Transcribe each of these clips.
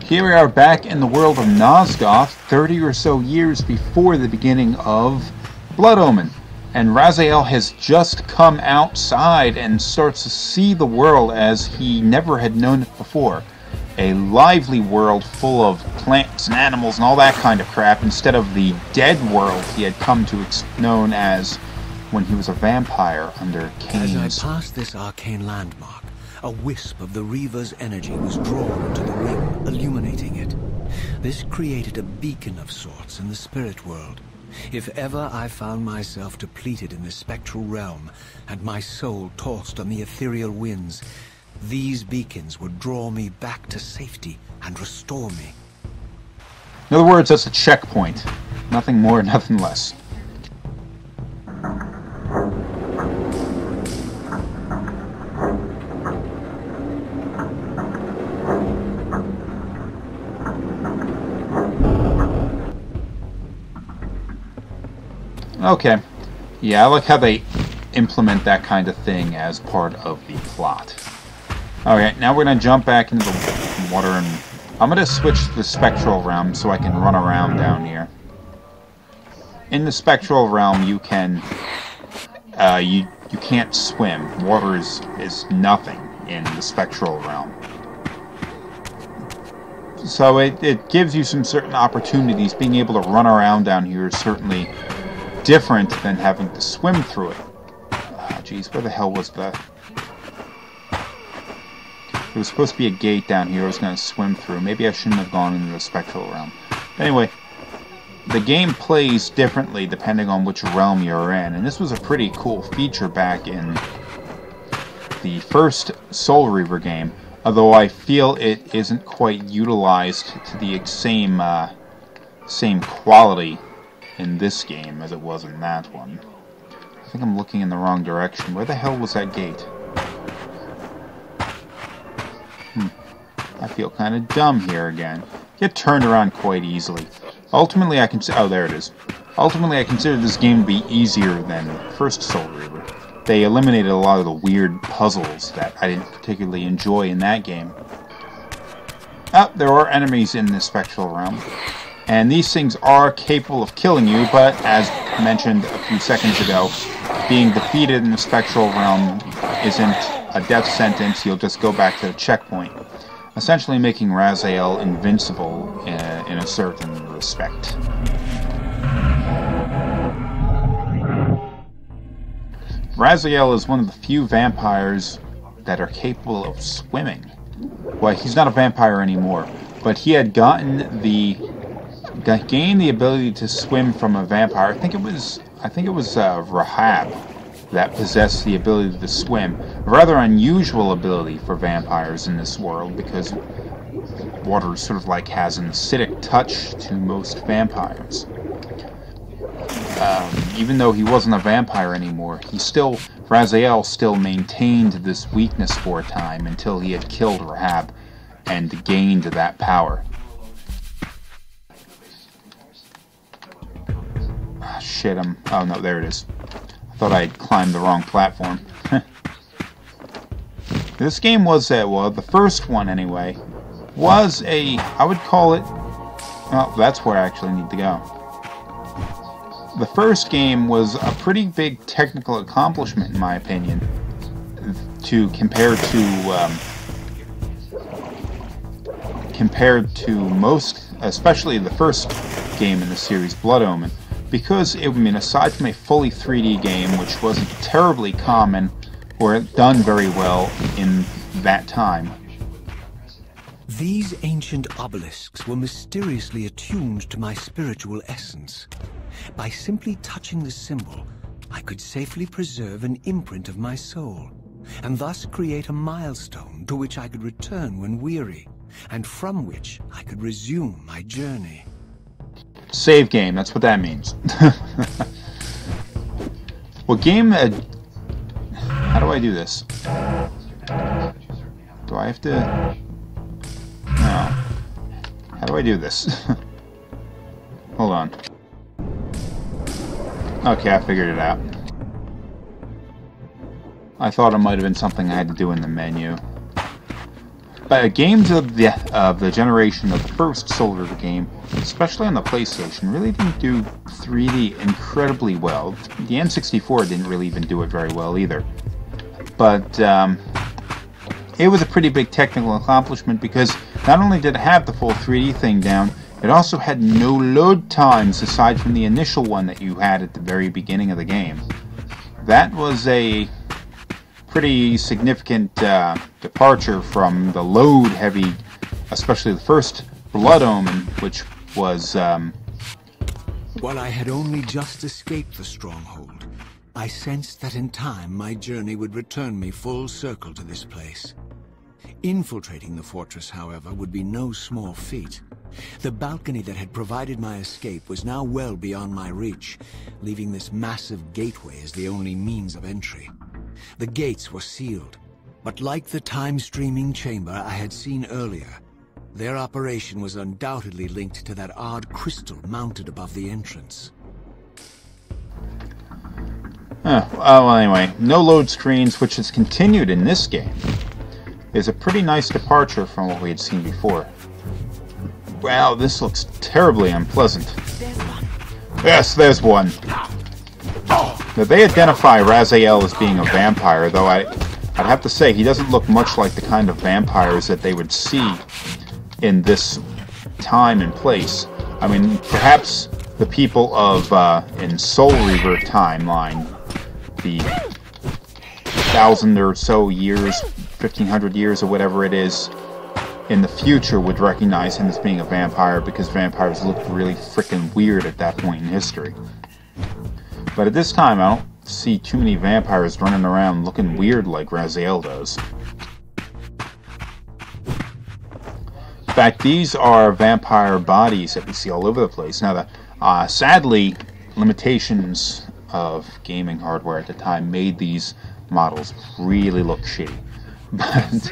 Here we are back in the world of Nosgoth, 30 or so years before the beginning of Blood Omen. And Raziel has just come outside and starts to see the world as he never had known it before. A lively world full of plants and animals and all that kind of crap, instead of the dead world he had come to known as when he was a vampire under Kain's. As I passed this arcane landmark, a wisp of the Reaver's energy was drawn into the ring, illuminating it. This created a beacon of sorts in the spirit world. If ever I found myself depleted in the spectral realm, and my soul tossed on the ethereal winds, these beacons would draw me back to safety and restore me. In other words, that's a checkpoint. Nothing more, nothing less. Okay. Yeah, I like how they implement that kind of thing as part of the plot. Okay, now we're going to jump back into the water, and I'm going to switch to the spectral realm so I can run around down here. In the spectral realm, you can... you can't swim. Water is nothing in the spectral realm. So it gives you some certain opportunities. Being able to run around down here is certainly different than having to swim through it. Jeez, where the hell was that? There was supposed to be a gate down here I was going to swim through. Maybe I shouldn't have gone into the spectral realm. Anyway, the game plays differently depending on which realm you're in, and this was a pretty cool feature back in the first Soul Reaver game, although I feel it isn't quite utilized to the same quality in this game as it was in that one. I think I'm looking in the wrong direction. Where the hell was that gate? I feel kind of dumb here again. Get turned around quite easily. Ultimately, I consider... Oh, there it is. Ultimately, I consider this game to be easier than the first Soul Reaver. They eliminated a lot of the weird puzzles that I didn't particularly enjoy in that game. Oh, there are enemies in the spectral realm. And these things are capable of killing you, but as mentioned a few seconds ago, being defeated in the spectral realm isn't a death sentence. You'll just go back to the checkpoint, essentially making Raziel invincible in a certain respect. Raziel is one of the few vampires that are capable of swimming. Well, he's not a vampire anymore, but he had gained the ability to swim from a vampire. I think it was Rahab that possessed the ability to swim. A rather unusual ability for vampires in this world, because water sort of like has an acidic touch to most vampires. Even though he wasn't a vampire anymore, Raziel still maintained this weakness for a time until he had killed Rahab and gained that power. Shit, oh no, there it is. I thought I'd climbed the wrong platform. This game was well, the first one anyway, was I would call it, well, that's where I actually need to go. The first game was a pretty big technical accomplishment, in my opinion, compared to most, especially the first game in the series, Blood Omen. Because, aside from a fully 3D game, which wasn't terribly common or done very well in that time. These ancient obelisks were mysteriously attuned to my spiritual essence. By simply touching the symbol, I could safely preserve an imprint of my soul, and thus create a milestone to which I could return when weary, and from which I could resume my journey. Save game, that's what that means. What game... how do I do this? Do I have to... No. How do I do this? Hold on. Okay, I figured it out. I thought it might have been something I had to do in the menu. games of the generation of the first Soul River game, especially on the PlayStation, really didn't do 3D incredibly well. The N64 didn't really even do it very well either. But it was a pretty big technical accomplishment because not only did it have the full 3D thing down, it also had no load times aside from the initial one that you had at the very beginning of the game. That was a pretty significant departure from the load-heavy, especially the first Blood Omen, which was... While I had only just escaped the stronghold, I sensed that in time my journey would return me full circle to this place. Infiltrating the fortress, however, would be no small feat. The balcony that had provided my escape was now well beyond my reach, leaving this massive gateway as the only means of entry. The gates were sealed, but like the time-streaming chamber I had seen earlier, their operation was undoubtedly linked to that odd crystal mounted above the entrance. Well, anyway, no load screens, which has continued in this game, is a pretty nice departure from what we had seen before. Wow, this looks terribly unpleasant. Yes, there's one. Now, they identify Raziel as being a vampire, though I'd have to say he doesn't look much like the kind of vampires that they would see in this time and place. I mean, perhaps the people of, in Soul Reaver timeline, the 1,000 or so years, 1,500 years or whatever it is, in the future would recognize him as being a vampire because vampires looked really frickin' weird at that point in history. But at this time, I don't see too many vampires running around looking weird like Raziel does. In fact, these are vampire bodies that we see all over the place. Now, sadly, limitations of gaming hardware at the time made these models really look shitty. But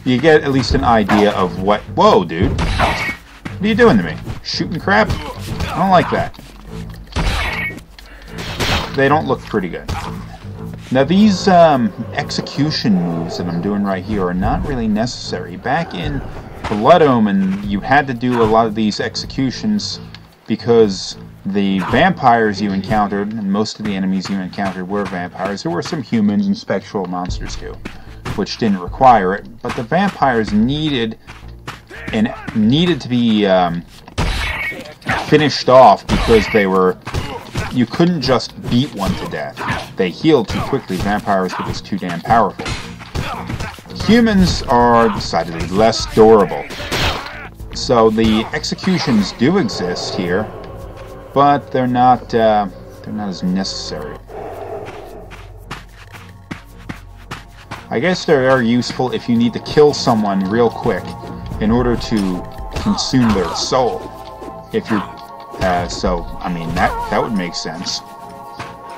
you get at least an idea of what... Whoa, dude. What are you doing to me? Shooting crap? I don't like that. They don't look pretty good. Now, these execution moves that I'm doing right here are not really necessary. Back in Blood Omen, you had to do a lot of these executions because the vampires you encountered, and most of the enemies you encountered were vampires. There were some humans and spectral monsters too, which didn't require it. But the vampires needed to be finished off because they were... You couldn't just beat one to death. They healed too quickly. Vampires were just too damn powerful. Humans are decidedly less durable. So the executions do exist here, but they're not as necessary. I guess they are useful if you need to kill someone real quick in order to consume their soul. If you're so, I mean, that would make sense.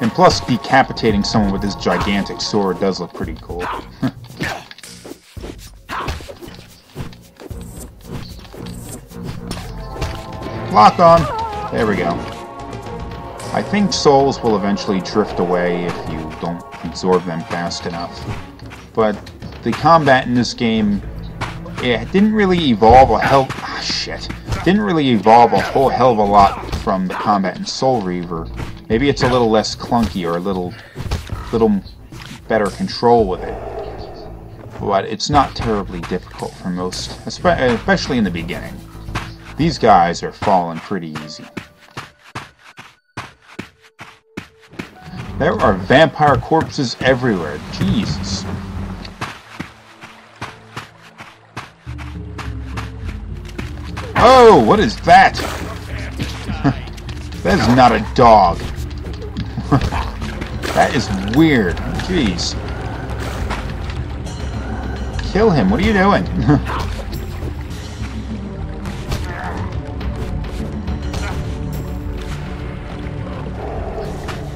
And plus, decapitating someone with this gigantic sword does look pretty cool. Lock on! There we go. I think souls will eventually drift away if you don't absorb them fast enough. But the combat in this game, it didn't really evolve didn't really evolve a whole hell of a lot from the combat in Soul Reaver. Maybe it's a little less clunky or a little better control with it. But it's not terribly difficult for most, especially in the beginning. These guys are falling pretty easy. There are vampire corpses everywhere. Jesus. Oh, what is that? That is not a dog. That is weird. Jeez. Kill him. What are you doing?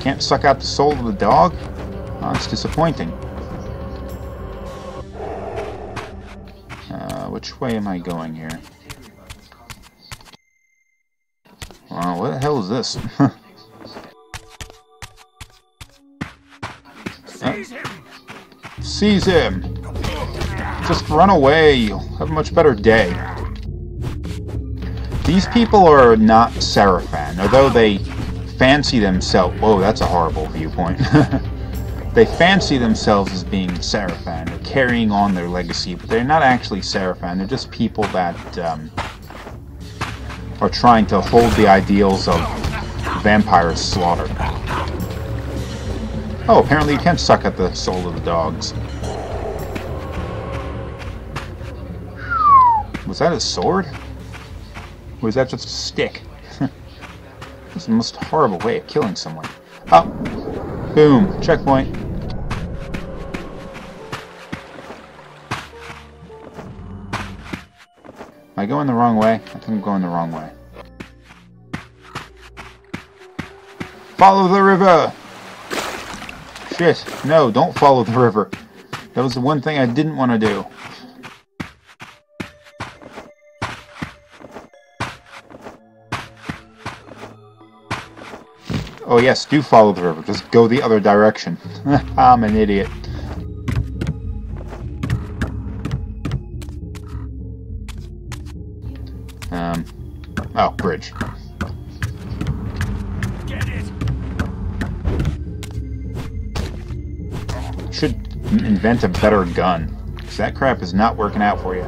Can't suck out the soul of the dog? Oh, it's disappointing. Which way am I going here? What the hell is this? Seize him! Just run away. You'll have a much better day. These people are not Seraphan, although they fancy themselves... Whoa, that's a horrible viewpoint. They fancy themselves as being Seraphan, or carrying on their legacy, but they're not actually Seraphan. They're just people that are trying to hold the ideals of vampire slaughter. Oh, apparently you can suck at the soul of the dogs. Was that a sword? Or was that just a stick? That's the most horrible way of killing someone. Oh! Boom! Checkpoint. Am I going the wrong way? I think I'm going the wrong way. Follow the river! Shit. No, don't follow the river. That was the one thing I didn't want to do. Oh yes, do follow the river. Just go the other direction. I'm an idiot. Oh, bridge. Get it. Should invent a better gun, because that crap is not working out for you.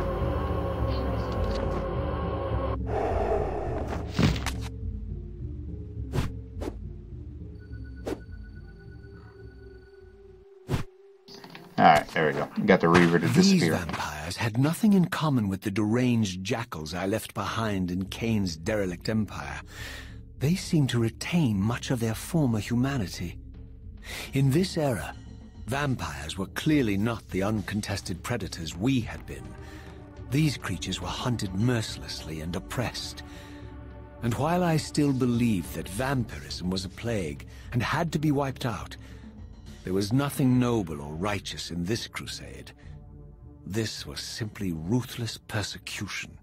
Alright, there we go. Got the Reaver to disappear. These vampires had nothing in common with the deranged jackals I left behind in Kain's derelict empire. They seemed to retain much of their former humanity. In this era, vampires were clearly not the uncontested predators we had been. These creatures were hunted mercilessly and oppressed. And while I still believed that vampirism was a plague and had to be wiped out, there was nothing noble or righteous in this crusade. This was simply ruthless persecution.